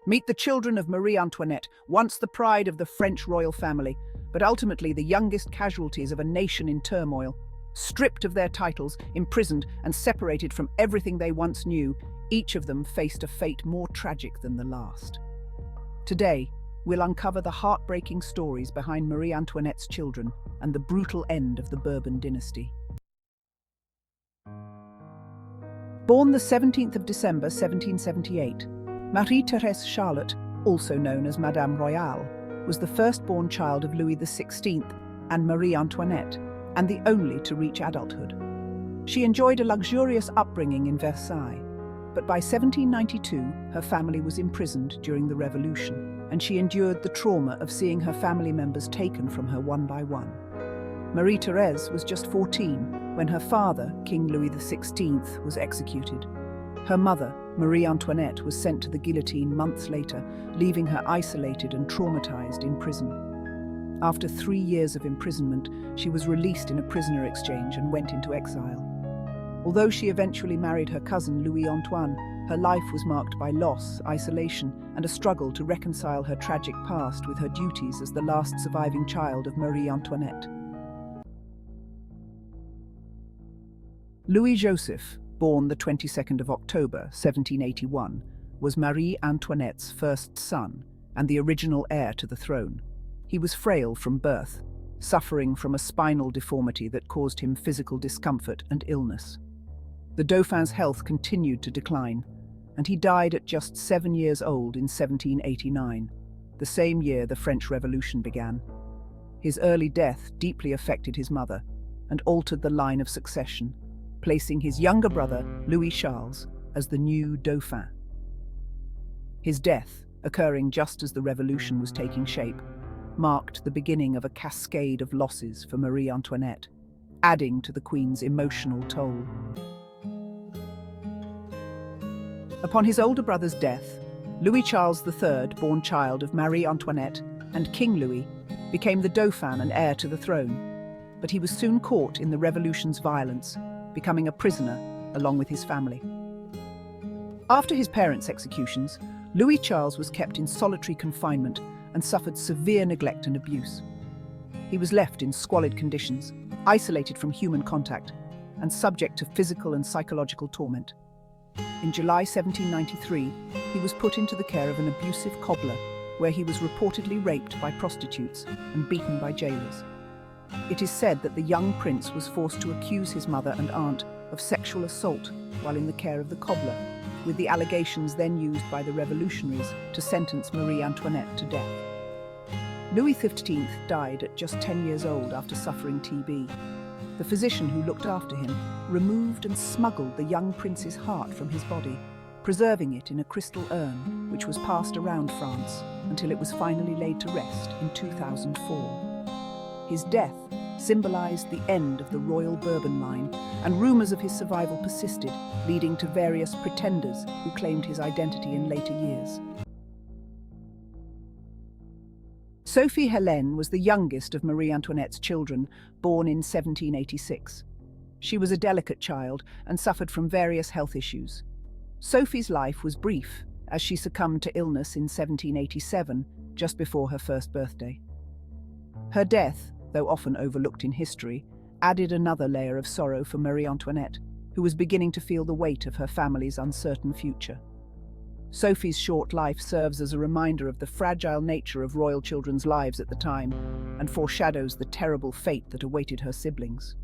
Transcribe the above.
Meet the children of Marie Antoinette, once the pride of the French royal family, but ultimately the youngest casualties of a nation in turmoil. Stripped of their titles, imprisoned and separated from everything they once knew, each of them faced a fate more tragic than the last. Today, we'll uncover the heartbreaking stories behind Marie Antoinette's children and the brutal end of the Bourbon dynasty. Born the 17th of December 1778, Marie-Thérèse Charlotte, also known as Madame Royale, was the firstborn child of Louis XVI and Marie Antoinette, and the only to reach adulthood. She enjoyed a luxurious upbringing in Versailles, but by 1792 her family was imprisoned during the Revolution, and she endured the trauma of seeing her family members taken from her one by one. Marie-Thérèse was just 14 when her father, King Louis XVI, was executed. Her mother, Marie Antoinette, was sent to the guillotine months later, leaving her isolated and traumatized in prison. After 3 years of imprisonment, she was released in a prisoner exchange and went into exile. Although she eventually married her cousin Louis Antoine, her life was marked by loss, isolation, and a struggle to reconcile her tragic past with her duties as the last surviving child of Marie Antoinette. Louis-Joseph, born the 22nd of October 1781, was Marie Antoinette's first son and the original heir to the throne. He was frail from birth, suffering from a spinal deformity that caused him physical discomfort and illness. The Dauphin's health continued to decline, and he died at just 7 years old in 1789, the same year the French Revolution began. His early death deeply affected his mother and altered the line of succession, placing his younger brother, Louis Charles, as the new Dauphin. His death, occurring just as the revolution was taking shape, marked the beginning of a cascade of losses for Marie Antoinette, adding to the Queen's emotional toll. Upon his older brother's death, Louis Charles III, born child of Marie Antoinette and King Louis, became the Dauphin and heir to the throne, but he was soon caught in the revolution's violence, becoming a prisoner along with his family. After his parents' executions, Louis Charles was kept in solitary confinement and suffered severe neglect and abuse. He was left in squalid conditions, isolated from human contact, and subject to physical and psychological torment. In July 1793, he was put into the care of an abusive cobbler, where he was reportedly raped by prostitutes and beaten by jailers. It is said that the young prince was forced to accuse his mother and aunt of sexual assault while in the care of the cobbler, with the allegations then used by the revolutionaries to sentence Marie Antoinette to death. Louis XV died at just 10 years old after suffering TB. The physician who looked after him removed and smuggled the young prince's heart from his body, preserving it in a crystal urn, which was passed around France until it was finally laid to rest in 2004. His death symbolized the end of the royal Bourbon line, and rumors of his survival persisted, leading to various pretenders who claimed his identity in later years. Sophie Hélène was the youngest of Marie Antoinette's children, born in 1786. She was a delicate child and suffered from various health issues. Sophie's life was brief, as she succumbed to illness in 1787, just before her first birthday. Her death, though often overlooked in history, added another layer of sorrow for Marie Antoinette, who was beginning to feel the weight of her family's uncertain future. Sophie's short life serves as a reminder of the fragile nature of royal children's lives at the time and foreshadows the terrible fate that awaited her siblings.